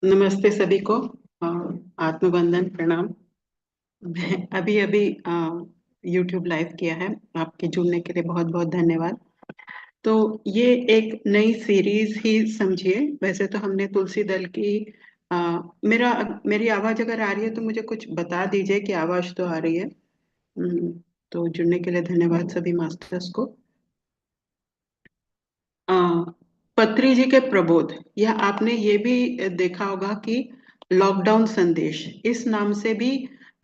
नमस्ते सभी को। अ, आत्मवंदन प्रणाम। मैं अभी अभी यूट्यूब लाइव किया है। आपके जुड़ने के लिए बहुत बहुत धन्यवाद। तो ये एक नई सीरीज ही समझिए। वैसे तो हमने तुलसी दल की अ, मेरी आवाज अगर आ रही है तो मुझे कुछ बता दीजिए कि आवाज तो आ रही है। तो जुड़ने के लिए धन्यवाद सभी मास्टर्स को। अ, पत्री जी के प्रबोध, यह आपने ये भी देखा होगा कि लॉकडाउन संदेश इस नाम से भी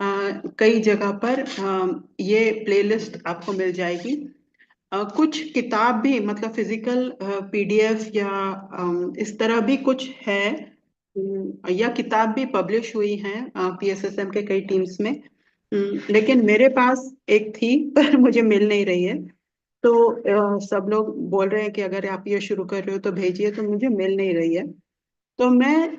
अ, कई जगह पर ये प्लेलिस्ट आपको मिल जाएगी। कुछ किताब भी मतलब फिजिकल पीडीएफ या इस तरह भी कुछ है। या किताब भी पब्लिश हुई हैं पीएसएसएम के कई टीम्स में। लेकिन मेरे पास एक थी पर मुझे मिल नहीं रही है। तो सब लोग बोल रहे हैं कि अगर आप ये शुरू कर रहे हो तो भेजिए, तो मुझे मिल नहीं रही है। तो मैं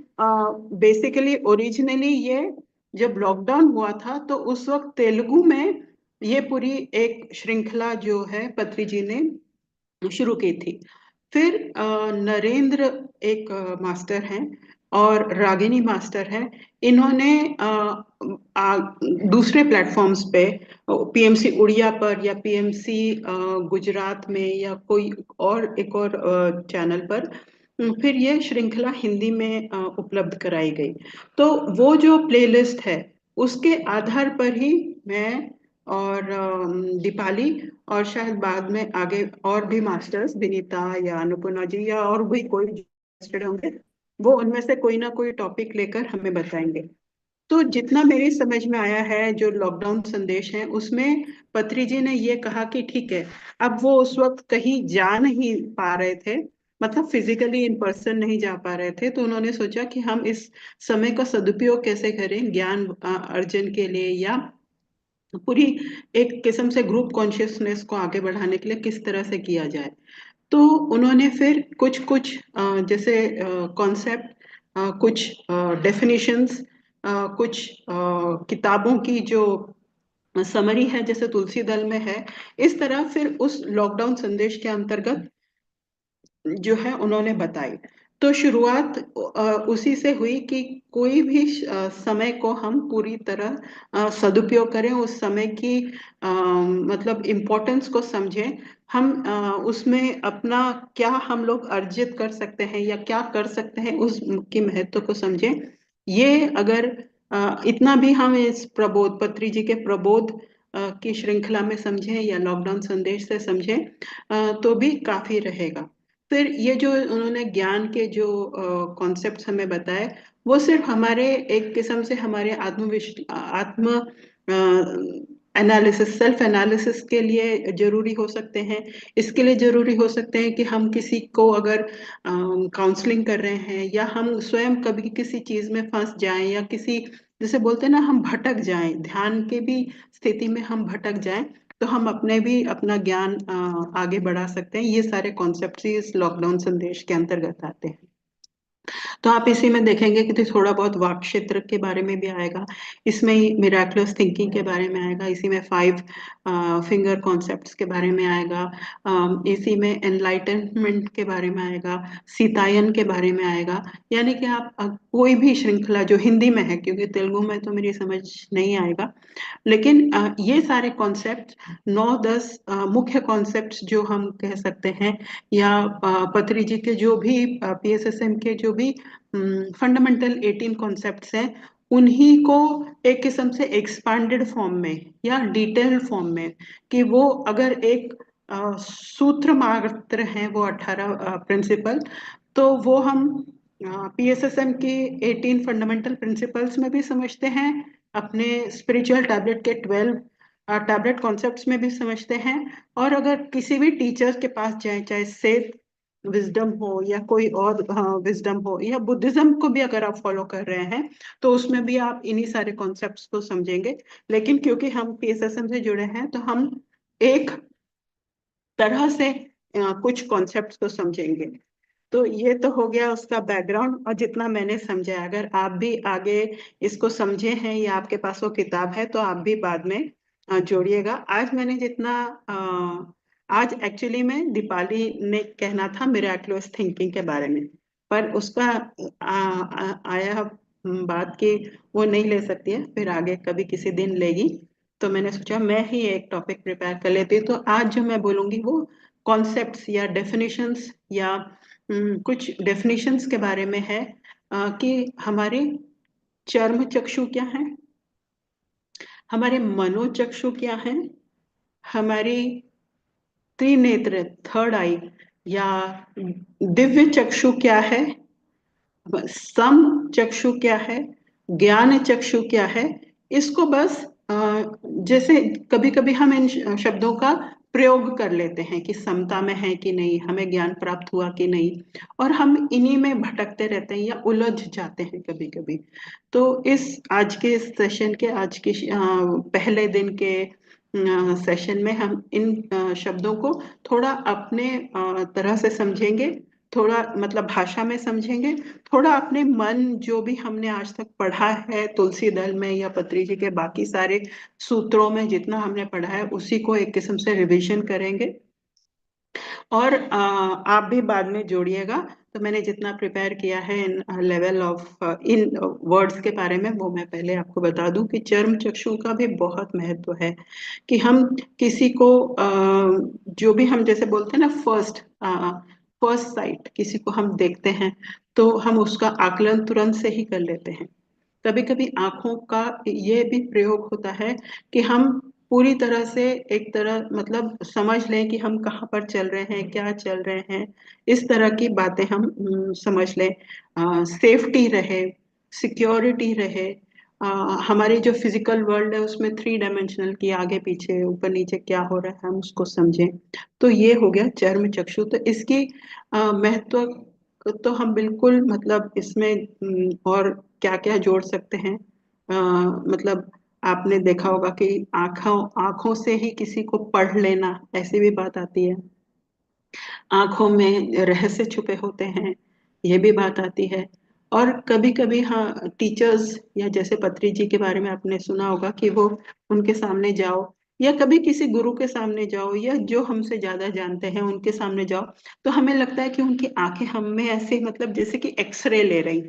बेसिकली ओरिजिनली ये जब लॉकडाउन हुआ था तो उस वक्त तेलुगु में ये पूरी एक श्रृंखला जो है पत्री जी ने शुरू की थी। फिर नरेंद्र एक मास्टर हैं और रागिनी मास्टर हैं। इन्होंने दूसरे प्लेटफॉर्म्स पे पीएमसी उड़िया पर या पीएमसी गुजरात में या कोई और एक और चैनल पर फिर ये श्रृंखला हिंदी में उपलब्ध कराई गई। तो वो जो प्लेलिस्ट है उसके आधार पर ही मैं और दीपाली और शायद बाद में आगे और भी मास्टर्स विनीता या अनुपुना जी या और भी कोई इंटरेस्टेड होंगे, वो उनमें से कोई ना कोई टॉपिक लेकर हमें बताएंगे। तो जितना मेरी समझ में आया है जो लॉकडाउन संदेश है उसमें पत्री जी ने ये कहा कि ठीक है, अब वो उस वक्त कहीं जा नहीं पा रहे थे, मतलब फिजिकली इन पर्सन नहीं जा पा रहे थे, तो उन्होंने सोचा कि हम इस समय का सदुपयोग कैसे करें ज्ञान अर्जन के लिए या पूरी एक किस्म से ग्रुप कॉन्शियसनेस को आगे बढ़ाने के लिए किस तरह से किया जाए। तो उन्होंने फिर कुछ कुछ जैसे कॉन्सेप्ट, कुछ डेफिनेशंस, कुछ किताबों की जो समरी है जैसे तुलसी दल में है, इस तरह फिर उस लॉकडाउन संदेश के अंतर्गत जो है उन्होंने बताई। तो शुरुआत उसी से हुई कि कोई भी समय को हम पूरी तरह सदुपयोग करें, उस समय की मतलब इम्पोर्टेंस को समझें। हम उसमें अपना क्या हम लोग अर्जित कर सकते हैं या क्या कर सकते हैं उस की महत्व को समझें। ये अगर इतना भी हम इस प्रबोध पत्री जी के प्रबोध की श्रृंखला में समझें या लॉकडाउन संदेश से समझें तो भी काफी रहेगा। फिर ये जो उन्होंने ज्ञान के जो कॉन्सेप्ट्स हमें बताए, वो सिर्फ हमारे एक किस्म से हमारे आत्म एनालिसिस, सेल्फ एनालिसिस के लिए जरूरी हो सकते हैं। इसके लिए जरूरी हो सकते हैं कि हम किसी को अगर काउंसलिंग कर रहे हैं या हम स्वयं कभी किसी चीज में फंस जाएं या किसी जैसे बोलते हैं ना हम भटक जाएं, ध्यान के भी स्थिति में हम भटक जाएं, तो हम अपने भी अपना ज्ञान आगे बढ़ा सकते हैं। ये सारे कॉन्सेप्ट ही इस लॉकडाउन संदेश के अंतर्गत आते हैं। तो आप इसी में देखेंगे कि थोड़ा बहुत वाक क्षेत्र के बारे में भी आएगा, इसमें ही मिराकुलस थिंकिंग के बारे में आएगा, इसी में 5 फिंगर कॉन्सेप्ट्स के बारे में आएगा, इसी में एनलाइटनमेंट के बारे में आएगा, सीतायन के बारे में आएगा। यानी कि आप कोई भी श्रृंखला जो हिंदी में है, क्योंकि तेलुगु में तो मेरी समझ नहीं आएगा, लेकिन ये सारे कॉन्सेप्ट 9-10 मुख्य कॉन्सेप्ट्स जो हम कह सकते हैं, या पत्री जी के जो भी पीएसएसएम के जो भी फंडामेंटल 18 कॉन्सेप्ट्स हैं, उन्हीं को एक किस्म से एक्सपांडेड फॉर्म में या डिटेल्ड फॉर्म में, कि वो अगर एक सूत्र मात्र हैं वो 18 प्रिंसिपल, तो वो हम पीएसएसएम की 18 फंडामेंटल प्रिंसिपल्स में भी समझते हैं, अपने स्पिरिचुअल टैबलेट के 12 टैबलेट कॉन्सेप्ट्स में भी समझते हैं। और अगर किसी भी टीचर के पास जाए, चाहे सेठ विजडम हो या कोई और विजडम हो, या बुद्धिज्म को भी अगर आप फॉलो कर रहे हैं, तो उसमें भी आप इन्हीं सारे कॉन्सेप्ट्स को समझेंगे। लेकिन क्योंकि हम पीएसएसएम से जुड़े हैं तो हम एक तरह से कुछ कॉन्सेप्ट्स को समझेंगे। तो ये तो हो गया उसका बैकग्राउंड, और जितना मैंने समझा, अगर आप भी आगे इसको समझे हैं या आपके पास वो किताब है तो आप भी बाद में जोड़िएगा। आज मैंने जितना आज एक्चुअली में दीपाली ने कहना था मिराक्युलस थिंकिंग के बारे में, पर उसका आया बात की वो नहीं ले सकती है, फिर आगे कभी किसी दिन लेगी। तो मैंने सोचा मैं ही एक टॉपिक प्रिपेयर कर लेती हूँ। तो आज जो मैं बोलूंगी वो कॉन्सेप्ट्स या डेफिनेशंस या कुछ डेफिनेशंस के बारे में है, कि हमारे चर्म चक्षु क्या है, हमारे मनोचक्षु क्या है, हमारी त्रिनेत्र थर्ड आई या दिव्य चक्षु क्या है, सम चक्षु क्या है, ज्ञान चक्षु क्या है। इसको बस जैसे कभी कभी हम इन शब्दों का प्रयोग कर लेते हैं कि समता में है कि नहीं, हमें ज्ञान प्राप्त हुआ कि नहीं, और हम इन्हीं में भटकते रहते हैं या उलझ जाते हैं कभी कभी। तो इस आज के सेशन के आज के पहले दिन के सेशन में हम इन शब्दों को थोड़ा अपने तरह से समझेंगे, थोड़ा मतलब भाषा में समझेंगे, थोड़ा अपने मन जो भी हमने आज तक पढ़ा है तुलसी दल में या पत्री जी के बाकी सारे सूत्रों में जितना हमने पढ़ा है उसी को एक किस्म से रिवीजन करेंगे। और आप भी बाद में जोड़िएगा। तो मैंने जितना प्रिपेयर किया है in level of in words के बारे में वो मैं पहले आपको बता दूं कि चर्म चक्षु का भी बहुत महत्व है। कि हम किसी को जो भी हम जैसे बोलते हैं ना, फर्स्ट साइट, किसी को हम देखते हैं तो हम उसका आकलन तुरंत से ही कर लेते हैं। कभी कभी आंखों का ये भी प्रयोग होता है कि हम पूरी तरह से एक तरह मतलब समझ लें कि हम कहाँ पर चल रहे हैं, क्या चल रहे हैं, इस तरह की बातें हम समझ लें। सेफ्टी रहे, सिक्योरिटी रहे, हमारी जो फिजिकल वर्ल्ड है उसमें थ्री डायमेंशनल की आगे पीछे ऊपर नीचे क्या हो रहा है हम उसको समझें। तो ये हो गया चर्म चक्षु। तो इसकी महत्व तो हम बिल्कुल मतलब इसमें और क्या क्या जोड़ सकते हैं। मतलब आपने देखा होगा कि आंखों आंखों से ही किसी को पढ़ लेना, ऐसी भी बात आती है। आंखों में रहस्य छुपे होते हैं, ये भी बात आती है। और कभी कभी हाँ, टीचर्स या जैसे पत्री जी के बारे में आपने सुना होगा कि वो उनके सामने जाओ या कभी किसी गुरु के सामने जाओ या जो हमसे ज्यादा जानते हैं उनके सामने जाओ, तो हमें लगता है कि उनकी आंखें हम में ऐसे मतलब जैसे कि एक्सरे ले रही।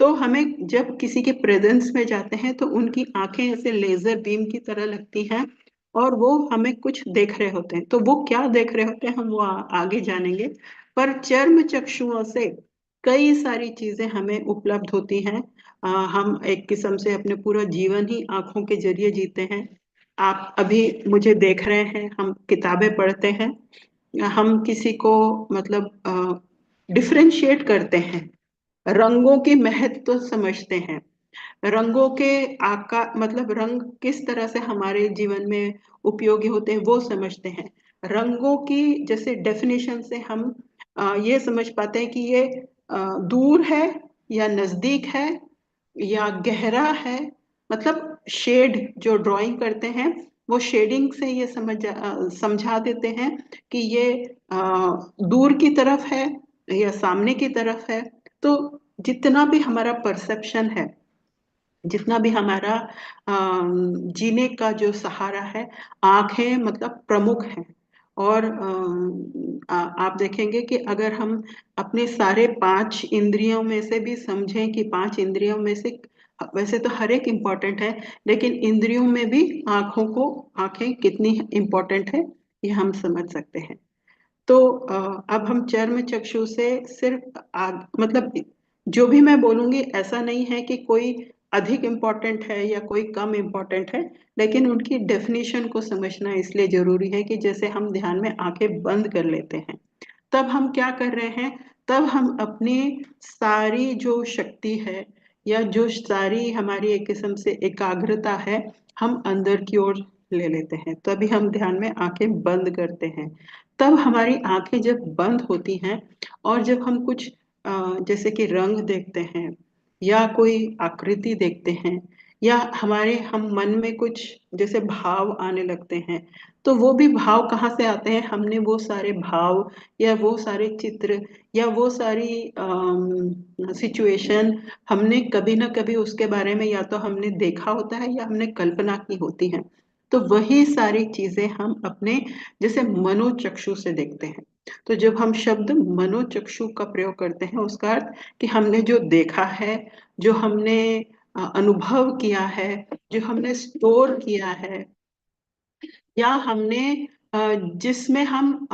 तो हमें जब किसी के प्रेजेंस में जाते हैं तो उनकी आंखें ऐसे लेजर बीम की तरह लगती हैं और वो हमें कुछ देख रहे होते हैं। तो वो क्या देख रहे होते हैं हम वो आगे जानेंगे। पर चर्म चक्षुओं से कई सारी चीजें हमें उपलब्ध होती हैं। हम एक किस्म से अपने पूरा जीवन ही आंखों के जरिए जीते हैं। आप अभी मुझे देख रहे हैं, हम किताबें पढ़ते हैं, हम किसी को मतलब डिफरेंशिएट करते हैं, रंगों की महत्व समझते हैं, रंगों के आकार मतलब रंग किस तरह से हमारे जीवन में उपयोगी होते हैं वो समझते हैं। रंगों की जैसे डेफिनेशन से हम ये समझ पाते हैं कि ये दूर है या नजदीक है या गहरा है। मतलब शेड जो ड्राइंग करते हैं वो शेडिंग से ये समझा देते हैं कि ये दूर की तरफ है या सामने की तरफ है। तो जितना भी हमारा परसेप्शन है, जितना भी हमारा जीने का जो सहारा है, आंखें मतलब प्रमुख है। और आप देखेंगे कि अगर हम अपने सारे पांच इंद्रियों में से भी समझें कि पांच इंद्रियों में से वैसे तो हर एक इम्पोर्टेंट है, लेकिन इंद्रियों में भी आंखें कितनी इम्पोर्टेंट है ये हम समझ सकते हैं। तो अब हम चर्म चक्षु से सिर्फ मतलब जो भी मैं बोलूंगी ऐसा नहीं है कि कोई अधिक इम्पोर्टेंट है या कोई कम इम्पोर्टेंट है, लेकिन उनकी डेफिनेशन को समझना इसलिए जरूरी है कि जैसे हम ध्यान में आंखें बंद कर लेते हैं तब हम क्या कर रहे हैं, तब हम अपनी सारी जो शक्ति है या जो सारी हमारी एक किस्म से एकाग्रता है हम अंदर की ओर ले लेते हैं, तभी हम ध्यान में आंखें बंद करते हैं। तब हमारी आंखें जब बंद होती हैं और जब हम कुछ जैसे कि रंग देखते हैं या कोई आकृति देखते हैं या हम मन में कुछ जैसे भाव आने लगते हैं, तो वो भी भाव कहाँ से आते हैं, हमने वो सारे भाव या वो सारे चित्र या वो सारी सिचुएशन हमने कभी ना कभी उसके बारे में या तो हमने देखा होता है या हमने कल्पना की होती है। तो वही सारी चीजें हम अपने जैसे मनोचक्षु से देखते हैं। तो जब हम शब्द मनोचक्षु का प्रयोग करते हैं, उसका अर्थ कि हमने जो देखा है, जो हमने अनुभव किया है, जो हमने स्टोर किया है, या हमने जिसमें हम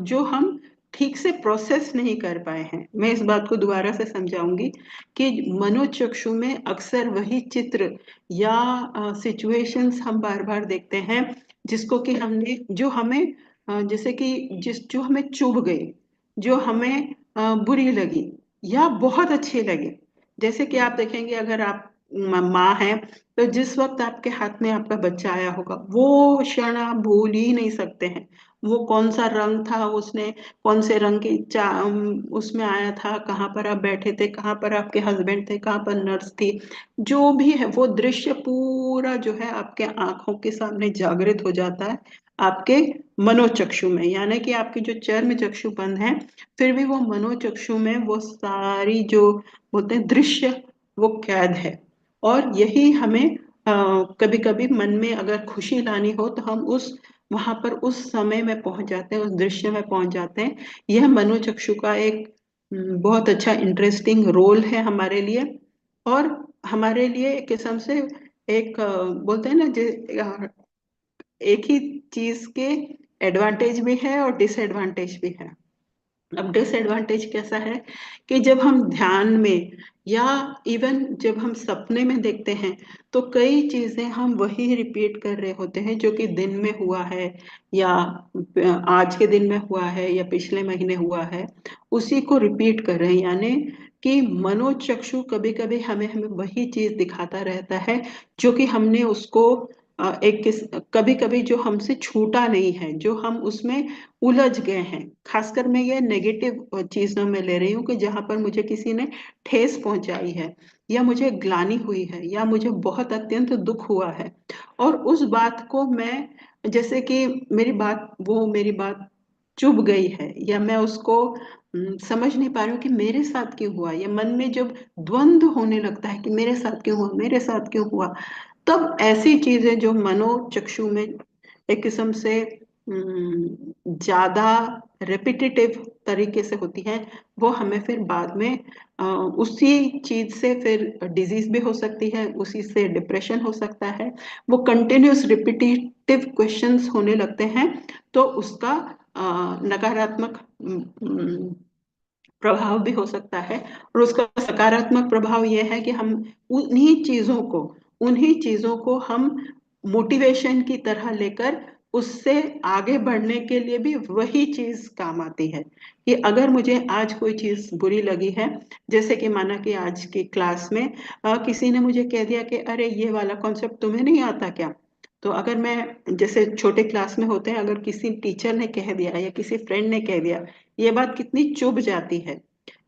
जो हम ठीक से प्रोसेस नहीं कर पाए हैं। मैं इस बात को दोबारा से समझाऊंगी कि मनोचक्षु में अक्सर वही चित्र या सिचुएशंस हम बार बार देखते हैं, जिसको कि हमने जो हमें जैसे कि जो हमें चुभ गई, जो हमें बुरी लगी या बहुत अच्छी लगी। जैसे कि आप देखेंगे, अगर आप माँ हैं, तो जिस वक्त आपके हाथ में आपका बच्चा आया होगा, वो क्षण आप भूल ही नहीं सकते हैं। वो कौन सा रंग था, उसने कौन से रंग की उसमें आया था, कहाँ पर आप बैठे थे, कहाँ पर आपके हस्बैंड थे, कहाँ पर नर्स थी, जो भी है वो दृश्य पूरा जो है आपके आंखों के सामने जागृत हो जाता है, आपके मनोचक्षु में। यानी कि आपके जो चर्म चक्षु बंद है, फिर भी वो मनोचक्षु में वो सारी जो बोलते हैं दृश्य, वो कैद है। और यही हमें कभी कभी मन में अगर खुशी लानी हो, तो हम उस वहां पर उस समय में पहुंच जाते हैं, उस दृश्य में पहुंच जाते हैं। यह मनोचक्षु का एक बहुत अच्छा इंटरेस्टिंग रोल है हमारे लिए। और हमारे लिए एक किस्म से एक बोलते हैं ना, एक ही चीज के एडवांटेज भी है और डिसएडवांटेज भी है। अब डिसएडवांटेज कैसा है कि जब हम ध्यान में या इवन जब हम सपने में देखते हैं, तो कई चीजें हम वही रिपीट कर रहे होते हैं जो कि दिन में हुआ है, या आज के दिन में हुआ है, या पिछले महीने हुआ है, उसी को रिपीट कर रहे हैं। यानी कि मनोचक्षु कभी कभी हमें हमें वही चीज दिखाता रहता है जो कि हमने उसको एक किस कभी कभी जो हमसे छूटा नहीं है, जो हम उसमें उलझ गए हैं। खासकर मैं ये नेगेटिव चीजों में ले रही हूँ कि जहां पर मुझे किसी ने ठेस पहुंचाई है, या मुझे ग्लानि हुई है, या मुझे बहुत अत्यंत दुख हुआ है, और उस बात को मैं, जैसे कि मेरी बात चुभ गई है, या मैं उसको समझ नहीं पा रही हूँ कि मेरे साथ क्यों हुआ, या मन में जब द्वंद्व होने लगता है कि मेरे साथ क्यों हुआ, मेरे साथ क्यों हुआ, तब ऐसी चीजें जो मनोचक्षु में एक किस्म से ज्यादा रेपिटेटिव तरीके से होती है, वो हमें फिर बाद में उसी चीज से फिर डिजीज भी हो सकती है, उसी से डिप्रेशन हो सकता है। वो कंटिन्यूस रिपीटेटिव क्वेश्चंस होने लगते हैं, तो उसका नकारात्मक प्रभाव भी हो सकता है। और उसका सकारात्मक प्रभाव यह है कि हम उन्हीं चीजों को उन्हीं चीजों को हम मोटिवेशन की तरह लेकर उससे आगे बढ़ने के लिए भी वही चीज काम आती है। कि अगर मुझे आज कोई चीज बुरी लगी है, जैसे कि माना कि आज की क्लास में किसी ने मुझे कह दिया कि अरे ये वाला कॉन्सेप्ट तुम्हें नहीं आता क्या। तो अगर मैं, जैसे छोटे क्लास में होते हैं, अगर किसी टीचर ने कह दिया या किसी फ्रेंड ने कह दिया, ये बात कितनी चुभ जाती है।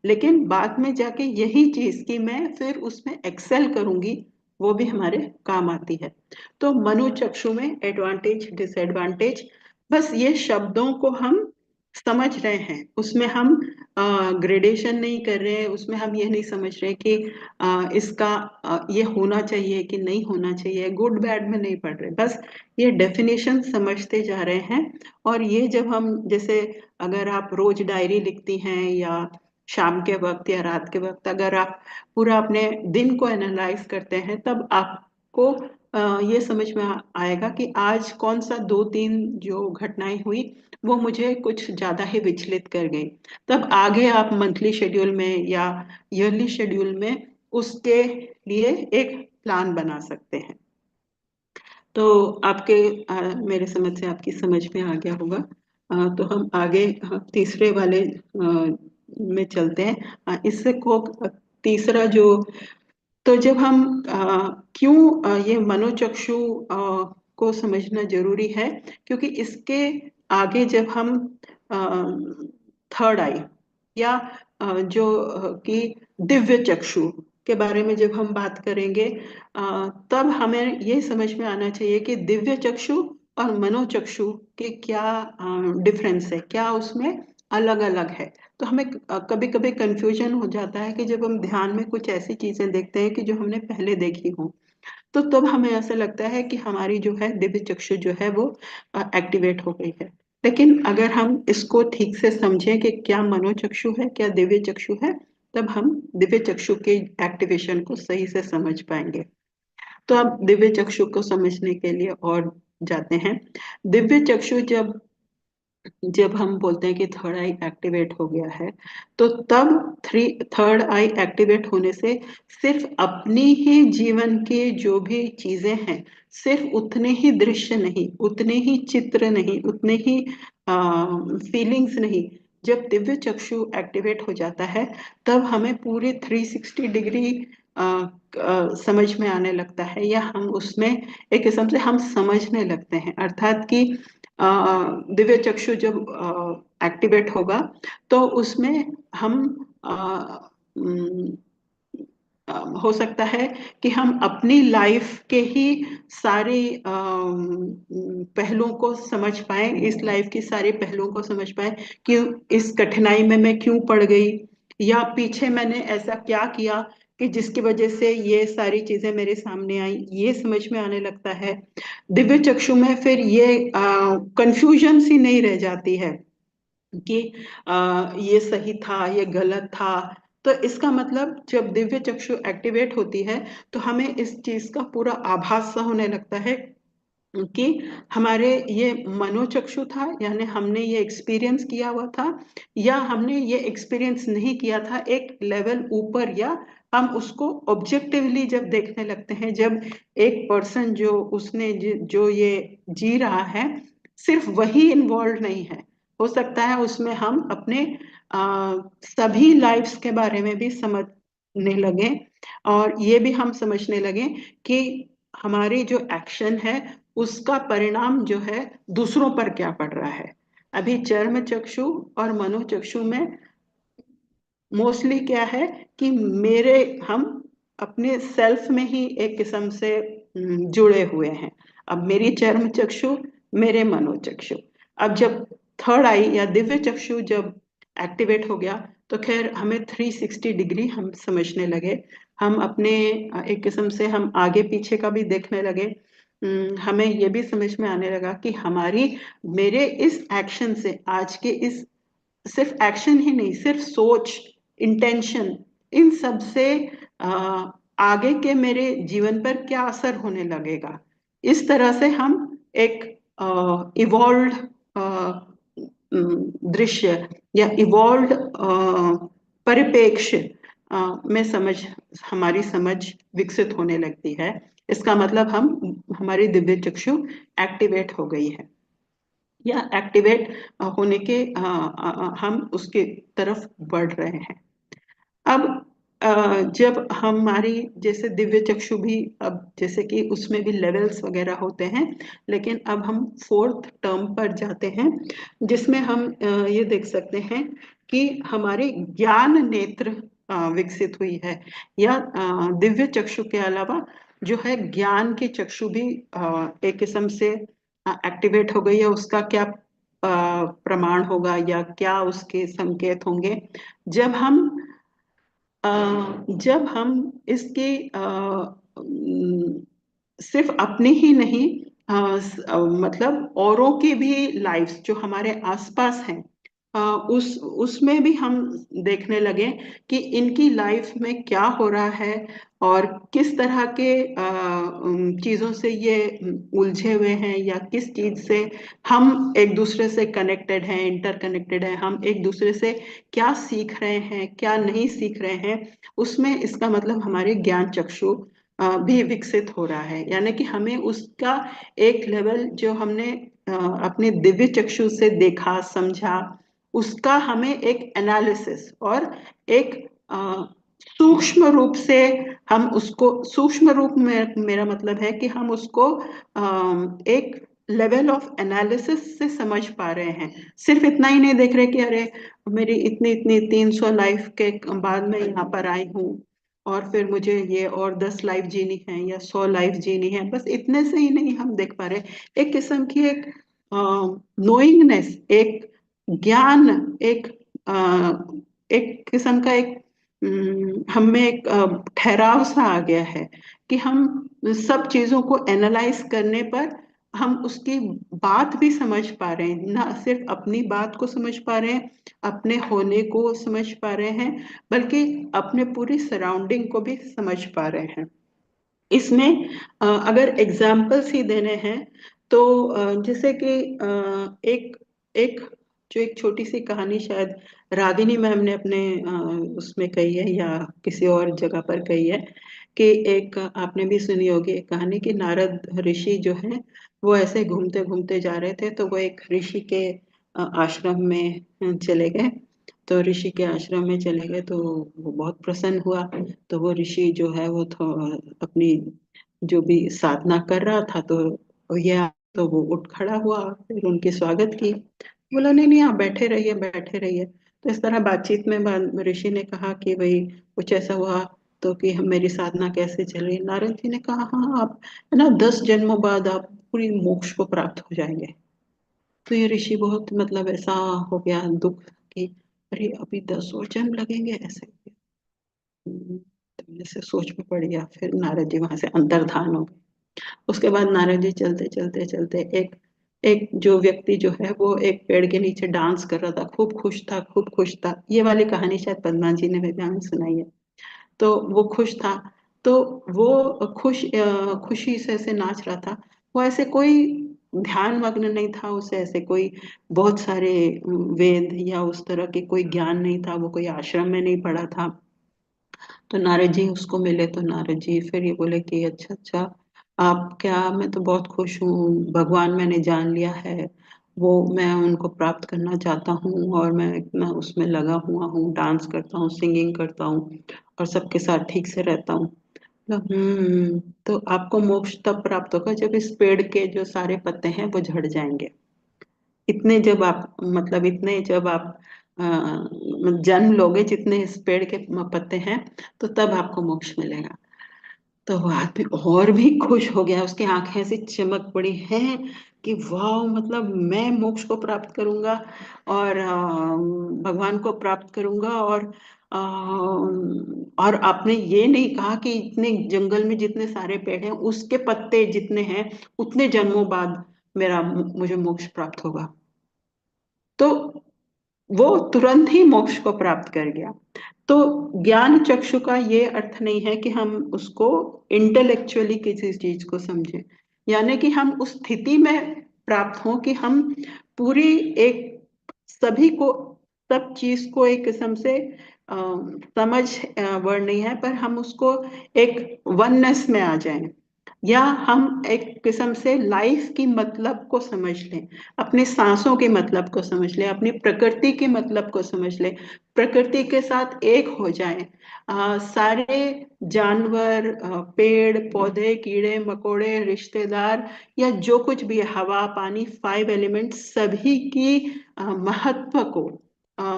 लेकिन बाद में जाके यही चीज कि मैं फिर उसमें एक्सेल करूंगी, वो भी हमारे काम आती है। तो मनोचक्षु में एडवांटेज डिसएडवांटेज, बस ये शब्दों को हम समझ रहे हैं, उसमें हम ग्रेडेशन नहीं कर रहे हैं, उसमें हम ये नहीं समझ रहे कि इसका ये होना चाहिए कि नहीं होना चाहिए, गुड बैड में नहीं पढ़ रहे, बस ये डेफिनेशन समझते जा रहे हैं। और ये जब हम, जैसे अगर आप रोज डायरी लिखती हैं, या शाम के वक्त या रात के वक्त अगर आप पूरा अपने दिन को एनालाइज करते हैं, तब आपको ये समझ में आएगा कि आज कौन सा दो तीन जो घटनाएं हुई, वो मुझे कुछ ज्यादा ही विचलित कर गई। तब आगे आप मंथली शेड्यूल में या ईयरली शेड्यूल में उसके लिए एक प्लान बना सकते हैं। तो आपके मेरे समझ से आपकी समझ में आ गया होगा। तो हम आगे तीसरे वाले में चलते हैं। इससे को तीसरा जो, तो जब हम क्यों ये मनोचक्षु को समझना जरूरी है, क्योंकि इसके आगे जब हम थर्ड आई, या जो कि दिव्य चक्षु के बारे में जब हम बात करेंगे, तब हमें ये समझ में आना चाहिए कि दिव्य चक्षु और मनोचक्षु के क्या डिफरेंस है, क्या उसमें अलग अलग है। तो हमें कभी कभी कंफ्यूजन हो जाता है कि जब हम ध्यान में कुछ ऐसी चीजें देखते हैं कि जो हमने पहले देखी हो, तो तब हमें ऐसा लगता है कि हमारी जो है दिव्य चक्षु जो है वो एक्टिवेट हो गई है। लेकिन अगर हम इसको ठीक से समझें कि क्या मनोचक्षु है, क्या दिव्य चक्षु है, तब हम दिव्य चक्षु के एक्टिवेशन को सही से समझ पाएंगे। तो अब दिव्य चक्षु को समझने के लिए और जाते हैं। दिव्य चक्षु जब जब हम बोलते हैं कि थर्ड आई एक्टिवेट हो गया है, तो तब थर्ड आई एक्टिवेट होने से सिर्फ अपनी ही जीवन के जो भी चीजें हैं, सिर्फ उतने ही दृश्य नहीं, उतने ही चित्र नहीं, उतने ही फीलिंग्स नहीं, जब दिव्य चक्षु एक्टिवेट हो जाता है तब हमें पूरे 360 डिग्री समझ में आने लगता है, या हम उसमें एक किस्म से हम समझने लगते हैं। अर्थात कि दिव्य चक्षु जब एक्टिवेट होगा तो उसमें हम हो सकता है कि हम अपनी लाइफ के ही सारे पहलुओं को समझ पाए, इस लाइफ की सारे पहलुओं को समझ पाए कि इस कठिनाई में मैं क्यों पड़ गई, या पीछे मैंने ऐसा क्या किया कि जिसकी वजह से ये सारी चीजें मेरे सामने आई, ये समझ में आने लगता है। दिव्य चक्षु में फिर ये कंफ्यूजन सी नहीं रह जाती है कि ये सही था, ये गलत था। तो इसका मतलब जब दिव्य चक्षु एक्टिवेट होती है तो हमें इस चीज का पूरा आभास सा होने लगता है कि हमारे ये मनोचक्षु था, यानी हमने ये एक्सपीरियंस किया हुआ था, या हमने ये एक्सपीरियंस नहीं किया था एक लेवल ऊपर, या हम उसको ऑब्जेक्टिवली जब देखने लगते हैं, जब एक पर्सन जो उसने जो ये जी रहा है सिर्फ वही इन्वॉल्व नहीं है, हो सकता है उसमें हम अपने सभी लाइफ्स के बारे में भी समझने लगे, और ये भी हम समझने लगे कि हमारी जो एक्शन है उसका परिणाम जो है दूसरों पर क्या पड़ रहा है। अभी चर्म चक्षु और मनोचक्षु में मोस्टली क्या है कि मेरे हम अपने सेल्फ में ही एक किस्म से जुड़े हुए हैं। अब मेरी चर्म चक्षु, मेरे मनोचक्षु, अब जब थर्ड आई या दिव्य चक्षु जब एक्टिवेट हो गया तो खैर हमें 360 डिग्री हम समझने लगे। हम अपने एक किस्म से हम आगे पीछे का भी देखने लगे। हमें ये भी समझ में आने लगा कि हमारी मेरे इस एक्शन से, आज के इस सिर्फ एक्शन ही नहीं, सिर्फ सोच, इंटेंशन, इन सब से आगे के मेरे जीवन पर क्या असर होने लगेगा। इस तरह से हम एक इवॉल्व दृश्य या इवॉल्व परिप्रेक्ष्य में समझ, हमारी समझ विकसित होने लगती है। इसका मतलब हम हमारी दिव्य चक्षु एक्टिवेट हो गई है, या एक्टिवेट होने के हम उसके तरफ बढ़ रहे हैं। अब जब हमारी जैसे दिव्य चक्षु भी, अब जैसे कि उसमें भी लेवल्स वगैरह होते हैं, लेकिन अब हम फोर्थ टर्म पर जाते हैं जिसमें हम ये देख सकते हैं कि हमारी ज्ञान नेत्र विकसित हुई है, या दिव्य चक्षु के अलावा जो है ज्ञान की चक्षु भी एक किस्म से एक्टिवेट हो गई है। उसका क्या प्रमाण होगा या क्या उसके संकेत होंगे, जब हम जब हम इसके सिर्फ अपने ही नहीं, मतलब औरों की भी लाइफ्स जो हमारे आसपास हैं, उसमें भी हम देखने लगे कि इनकी लाइफ में क्या हो रहा है, और किस तरह के चीजों से ये उलझे हुए हैं, या किस चीज से हम एक दूसरे से कनेक्टेड हैं, इंटरकनेक्टेड हैं, हम एक दूसरे से क्या सीख रहे हैं, क्या नहीं सीख रहे हैं। उसमें इसका मतलब हमारे ज्ञान चक्षु भी विकसित हो रहा है, यानी कि हमें उसका एक लेवल जो हमने अपने दिव्य चक्षु से देखा समझा, उसका हमें एक एनालिसिस और एक सूक्ष्म रूप से, हम उसको सूक्ष्म रूप में, मेरा मतलब है कि हम उसको एक लेवल ऑफ एनालिसिस से समझ पा रहे हैं। सिर्फ इतना ही नहीं देख रहे कि अरे मेरी इतनी इतनी 300 लाइफ के बाद मैं यहाँ पर आई हूँ और फिर मुझे ये और 10 लाइफ जीनी है या 100 लाइफ जीनी है, बस इतने से ही नहीं हम देख पा रहे। एक किस्म की एक नोइंगनेस, एक ज्ञान, एक एक किस्म का एक हम में एक ठहराव सा आ गया है कि हम सब चीजों को एनालाइज करने पर हम उसकी बात भी समझ पा रहे हैं, ना सिर्फ अपनी बात को समझ पा रहे हैं, अपने होने को समझ पा रहे हैं, बल्कि अपने पूरी सराउंडिंग को भी समझ पा रहे हैं। इसमें अगर एग्जाम्पल्स ही देने हैं तो जैसे कि एक एक जो एक छोटी सी कहानी शायद रागिनी मैम ने अपने उसमें कही है या किसी और जगह पर कही है कि एक आपने भी सुनी होगी एक कहानी कि नारद ऋषि जो है वो ऐसे घूमते घूमते जा रहे थे, तो वो एक ऋषि के आश्रम में चले गए। तो ऋषि के आश्रम में चले गए तो वो बहुत प्रसन्न हुआ। तो वो ऋषि जो है वो अपनी जो भी साधना कर रहा था, तो यह तो वो उठ खड़ा हुआ, फिर उनकी स्वागत की। बोला नहीं नहीं, आप बैठे रहिए बैठे रहिए। तो इस तरह बातचीत में ऋषि ने कहा कि भाई कुछ ऐसा हुआ तो कि हम मेरी साधना कैसे चल रही। नारद जी ने कहा हाँ, आप है ना 10 जन्मों बाद आप पूरी मोक्ष को प्राप्त हो जाएंगे। तो ये ऋषि बहुत मतलब ऐसा हो गया दुख कि अरे अभी 10 और जन्म लगेंगे ऐसे। तो ऐसे सोच में पड़ गया। फिर नारद जी वहां से अंतर्धान हो गए। उसके बाद नारद जी चलते चलते चलते एक एक जो व्यक्ति जो है वो एक पेड़ के नीचे डांस कर रहा था, खूब खुश था खूब खुश था। ये वाली कहानी शायद पद्मा जी ने भी हमें सुनाई है। तो वो खुश था। तो वो खुशी से ऐसे नाच रहा था। वो ऐसे कोई ध्यान मग्न नहीं था, उसे ऐसे कोई बहुत सारे वेद या उस तरह के कोई ज्ञान नहीं था, वो कोई आश्रम में नहीं पढ़ा था। तो नारद जी उसको मिले तो नारद जी फिर ये बोले कि अच्छा अच्छा, आप क्या, मैं तो बहुत खुश हूँ, भगवान मैंने जान लिया है, वो मैं उनको प्राप्त करना चाहता हूँ और मैं इतना उसमें लगा हुआ हूँ, डांस करता हूँ, सिंगिंग करता हूँ और सबके साथ ठीक से रहता हूँ। तो आपको मोक्ष तब प्राप्त होगा जब इस पेड़ के जो सारे पत्ते हैं वो झड़ जाएंगे। इतने जब आप मतलब इतने जब आप जन्म लोगे जितने इस पेड़ के पत्ते हैं, तो तब आपको मोक्ष मिलेगा। तो वो आदमी और भी खुश हो गया, उसकी आंखें ऐसी चमक पड़ी हैं कि वाह, मतलब मैं मोक्ष को प्राप्त करूंगा और भगवान को प्राप्त करूंगा। और आपने ये नहीं कहा कि इतने जंगल में जितने सारे पेड़ हैं उसके पत्ते जितने हैं उतने जन्मों बाद मेरा मुझे मोक्ष प्राप्त होगा। तो वो तुरंत ही मोक्ष को प्राप्त कर गया। तो ज्ञान चक्षु का ये अर्थ नहीं है कि हम उसको इंटेलेक्चुअली किसी चीज को समझें, यानी कि हम उस स्थिति में प्राप्त हों कि हम पूरी एक सभी को सब चीज को एक किस्म से समझ वर्ड नहीं है, पर हम उसको एक वननेस में आ जाएं, या हम एक किस्म से लाइफ की मतलब को समझ लें, अपने सांसों के मतलब को समझ लें, अपनी प्रकृति के मतलब को समझ लें, प्रकृति के साथ एक हो जाएं। सारे जानवर, पेड़ पौधे, कीड़े मकोड़े, रिश्तेदार या जो कुछ भी है, हवा पानी, 5 एलिमेंट, सभी की महत्व को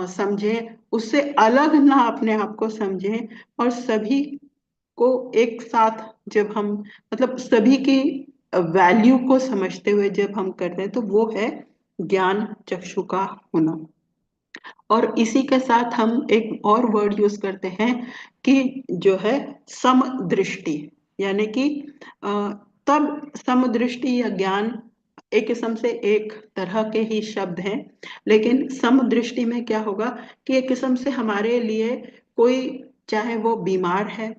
समझें, उससे अलग ना अपने आप को समझें। और सभी को एक साथ जब हम मतलब सभी की वैल्यू को समझते हुए जब हम करते हैं, तो वो है ज्ञान चक्षु का होना। और इसी के साथ हम एक और वर्ड यूज करते हैं कि जो है समदृष्टि, यानी कि अ, तब समदृष्टि या ज्ञान एक किस्म से एक तरह के ही शब्द हैं, लेकिन समदृष्टि में क्या होगा कि एक किस्म से हमारे लिए कोई, चाहे वो बीमार है,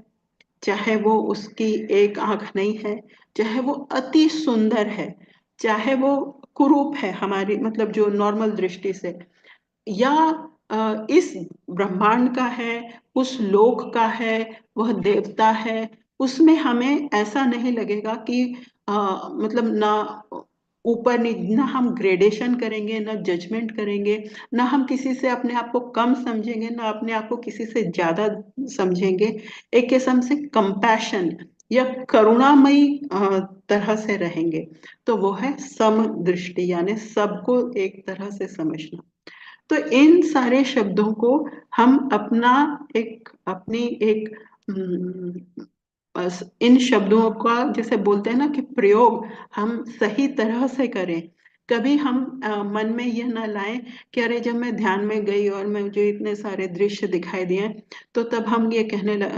चाहे वो उसकी एक आंख नहीं है, चाहे वो अति सुंदर है, चाहे वो कुरूप है हमारी मतलब जो नॉर्मल दृष्टि से, या इस ब्रह्मांड का है, उस लोक का है, वह देवता है, उसमें हमें ऐसा नहीं लगेगा कि मतलब ना ऊपर ना हम ग्रेडेशन करेंगे, ना जजमेंट करेंगे, ना हम किसी से अपने आप को कम समझेंगे, ना अपने आप को किसी से ज्यादा समझेंगे। एक किस्म से कंपैशन या करुणामयी तरह से रहेंगे। तो वो है समदृष्टि, यानी सबको एक तरह से समझना। तो इन सारे शब्दों को हम अपना एक अपनी एक इन शब्दों का जैसे बोलते हैं ना कि प्रयोग हम सही तरह से करें, कभी हम मन में यह ना लाएं कि अरे जब मैं ध्यान में गई और मुझे इतने सारे दृश्य दिखाई दिए, तो तब हम ये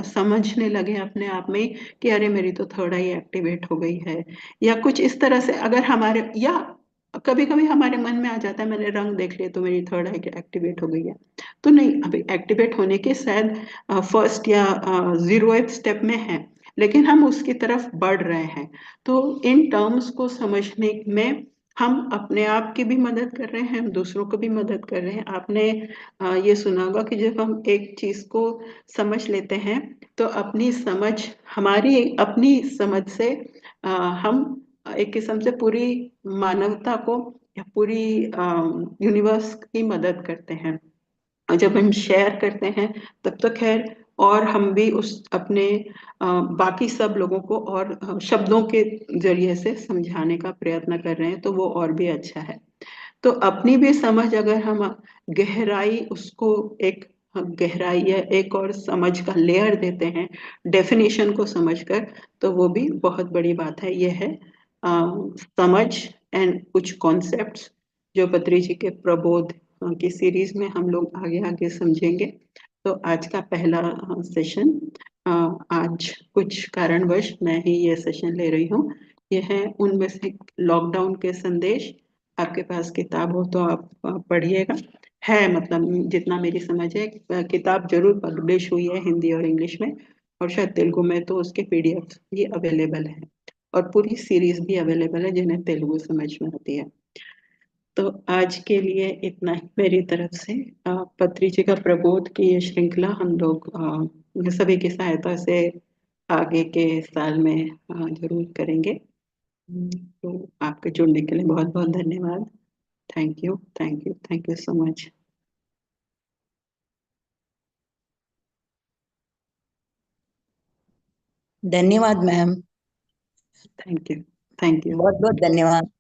समझने लगे अपने आप में कि अरे मेरी तो थर्ड आई एक्टिवेट हो गई है, या कुछ इस तरह से। अगर हमारे, या कभी कभी हमारे मन में आ जाता है मैंने रंग देख लिया तो मेरी थर्ड आई एक्टिवेट हो गई है, तो नहीं, अभी एक्टिवेट होने के शायद फर्स्ट या 0th स्टेप में है, लेकिन हम उसकी तरफ बढ़ रहे हैं। तो इन टर्म्स को समझने में हम अपने आप की भी मदद कर रहे हैं, हम दूसरों को भी मदद कर रहे हैं। आपने ये सुना होगा कि जब हम एक चीज को समझ लेते हैं तो अपनी समझ, हमारी अपनी समझ से हम एक किस्म से पूरी मानवता को या पूरी यूनिवर्स की मदद करते हैं। और जब हम शेयर करते हैं तब तो खैर, और हम भी उस अपने बाकी सब लोगों को और शब्दों के जरिए से समझाने का प्रयत्न कर रहे हैं, तो वो और भी अच्छा है। तो अपनी भी समझ अगर हम गहराई उसको एक गहराई या एक और समझ का लेयर देते हैं डेफिनेशन को समझकर, तो वो भी बहुत बड़ी बात है। ये है समझ एंड कुछ कॉन्सेप्ट्स जो पत्री जी के प्रबोध की सीरीज में हम लोग आगे आगे समझेंगे। तो आज का पहला सेशन, आज कुछ कारणवश मैं ही ये सेशन ले रही हूँ। यह है उनमें से लॉकडाउन के संदेश। आपके पास किताब हो तो आप पढ़िएगा। है मतलब जितना मेरी समझ है, किताब जरूर पब्लिश हुई है हिंदी और इंग्लिश में, और शायद तेलुगु में तो उसके पीडीएफ भी अवेलेबल है, और पूरी सीरीज भी अवेलेबल है जिन्हें तेलुगु समझ में आती है। तो आज के लिए इतना ही मेरी तरफ से। पत्री जी का प्रबोध की ये श्रृंखला हम लोग सभी की सहायता से आगे के साल में जरूर करेंगे। तो आपके जुड़ने के लिए बहुत बहुत धन्यवाद। Thank you, thank you, thank you so much. धन्यवाद ma'am. Thank you, thank you, बहुत बहुत धन्यवाद।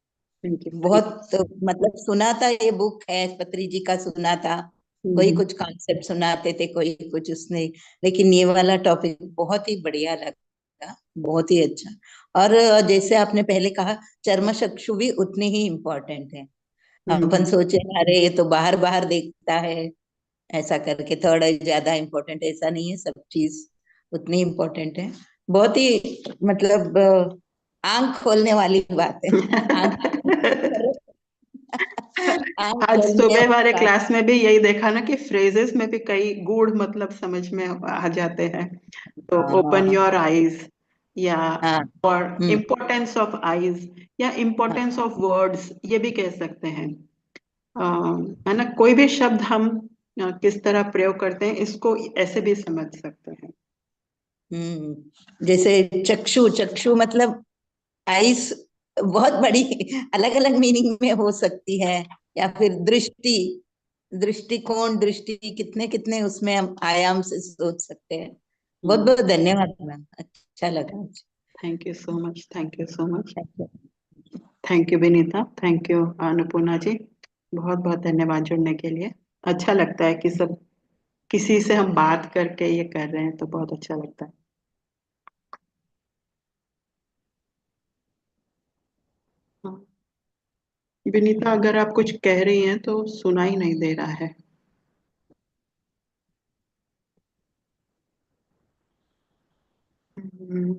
थैंक यू, थैंक बहुत मतलब सुना था, ये बुक है पत्री जी का, सुना था। कोई यू। कुछ कॉन्सेप्ट सुनाते थे, कोई कुछ उसने, लेकिन ये वाला टॉपिक बहुत ही बढ़िया लगा, बहुत ही अच्छा। और जैसे आपने पहले कहा, चर्म चक्षु भी उतनी ही इम्पोर्टेंट है। अपन सोचे अरे ये तो बाहर बाहर देखता है, ऐसा करके थर्ड ज्यादा इम्पोर्टेंट, ऐसा नहीं है, सब चीज उतनी इम्पोर्टेंट है। बहुत ही मतलब आंख खोलने वाली बात है। आंख आंख आज खोलने सुबह वाली हमारे बात। क्लास में भी यही देखा ना कि फ्रेजेस में भी कई गूढ़ मतलब समझ में आ जाते हैं। तो ओपन हाँ योर आईज, या हाँ। और हम्म। इम्पोर्टेंस ऑफ आईज, या हाँ। इम्पोर्टेंस ऑफ वर्ड्स, ये भी कह सकते हैं। है ना, कोई भी शब्द हम किस तरह प्रयोग करते हैं इसको ऐसे भी समझ सकते हैं। जैसे चक्षु, चक्षु मतलब आइस, बहुत बड़ी अलग अलग मीनिंग में हो सकती है। या फिर दृष्टि, दृष्टिकोण, दृष्टि कितने कितने उसमें हम आयाम से सोच सकते हैं। बहुत बहुत धन्यवाद मैम, अच्छा लगा। Thank you so much, thank you so much. अच्छा। Thank you Vinita, thank you Annapurna ji. बहुत बहुत धन्यवाद जुड़ने के लिए। अच्छा लगता है कि सब किसी से हम बात करके ये कर रहे हैं, तो बहुत अच्छा लगता है। हाँ। विनीता, अगर आप कुछ कह रही हैं तो सुना ही नहीं दे रहा है। हम्म,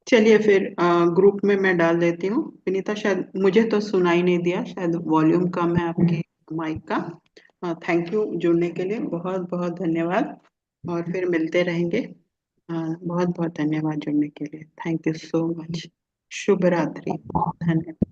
चलिए फिर ग्रुप में मैं डाल देती हूँ। विनीता, शायद मुझे तो सुना ही नहीं दिया, शायद वॉल्यूम कम है आपके माइक का। थैंक यू जुड़ने के लिए, बहुत बहुत धन्यवाद, और फिर मिलते रहेंगे। बहुत बहुत धन्यवाद जुड़ने के लिए। Thank you so much. शुभ रात्रि। धन्यवाद।